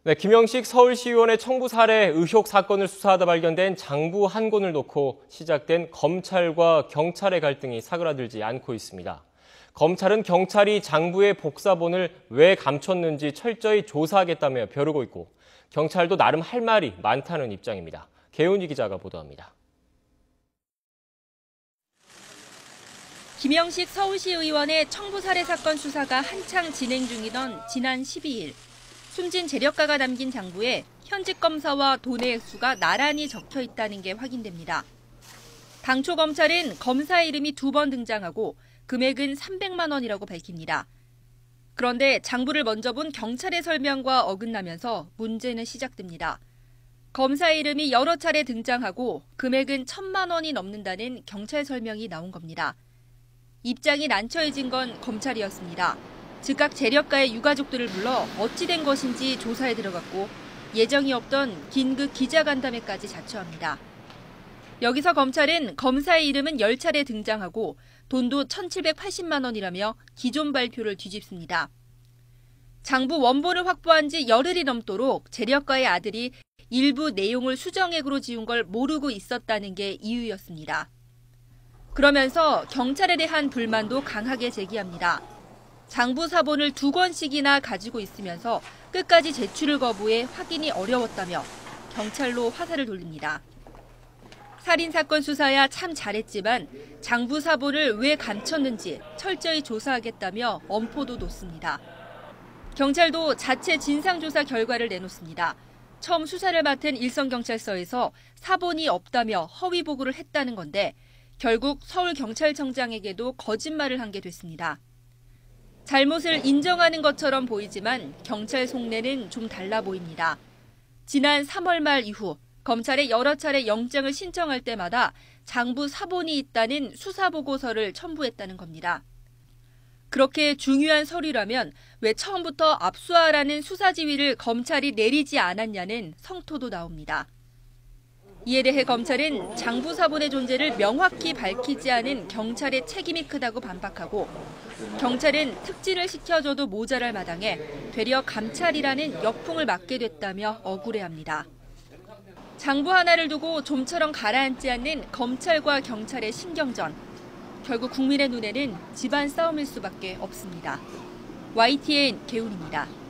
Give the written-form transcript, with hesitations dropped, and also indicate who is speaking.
Speaker 1: 네, 김영식 서울시의원의 청부 살해 의혹 사건을 수사하다 발견된 장부 한 권을 놓고 시작된 검찰과 경찰의 갈등이 사그라들지 않고 있습니다. 검찰은 경찰이 장부의 복사본을 왜 감췄는지 철저히 조사하겠다며 벼르고 있고 경찰도 나름 할 말이 많다는 입장입니다. 개훈이 기자가 보도합니다.
Speaker 2: 김영식 서울시 의원의 청부 살해 사건 수사가 한창 진행 중이던 지난 12일. 숨진 재력가가 남긴 장부에 현직 검사와 돈의 액수가 나란히 적혀 있다는 게 확인됩니다. 당초 검찰은 검사 이름이 2번 등장하고 금액은 300만 원이라고 밝힙니다. 그런데 장부를 먼저 본 경찰의 설명과 어긋나면서 문제는 시작됩니다. 검사 이름이 여러 차례 등장하고 금액은 1,000만 원이 넘는다는 경찰 설명이 나온 겁니다. 입장이 난처해진 건 검찰이었습니다. 즉각 재력가의 유가족들을 불러 어찌 된 것인지 조사에 들어갔고 예정이 없던 긴급 기자간담회까지 자초합니다. 여기서 검찰은 검사의 이름은 10차례 등장하고 돈도 1,780만 원이라며 기존 발표를 뒤집습니다. 장부 원본을 확보한 지 열흘이 넘도록 재력가의 아들이 일부 내용을 수정액으로 지운 걸 모르고 있었다는 게 이유였습니다. 그러면서 경찰에 대한 불만도 강하게 제기합니다. 장부 사본을 2권씩이나 가지고 있으면서 끝까지 제출을 거부해 확인이 어려웠다며 경찰로 화살을 돌립니다. 살인사건 수사야 참 잘했지만 장부 사본을 왜 감췄는지 철저히 조사하겠다며 엄포도 놓습니다. 경찰도 자체 진상조사 결과를 내놓습니다. 처음 수사를 맡은 일선경찰서에서 사본이 없다며 허위 보고를 했다는 건데 결국 서울경찰청장에게도 거짓말을 한 게 됐습니다. 잘못을 인정하는 것처럼 보이지만 경찰 속내는 좀 달라 보입니다. 지난 3월 말 이후 검찰에 여러 차례 영장을 신청할 때마다 장부 사본이 있다는 수사보고서를 첨부했다는 겁니다. 그렇게 중요한 서류라면 왜 처음부터 압수하라는 수사지휘를 검찰이 내리지 않았냐는 성토도 나옵니다. 이에 대해 검찰은 장부 사본의 존재를 명확히 밝히지 않은 경찰의 책임이 크다고 반박하고 경찰은 특진을 시켜줘도 모자랄 마당에 되려 감찰이라는 역풍을 맞게 됐다며 억울해합니다. 장부 하나를 두고 좀처럼 가라앉지 않는 검찰과 경찰의 신경전. 결국 국민의 눈에는 집안 싸움일 수밖에 없습니다. YTN 개훈입니다.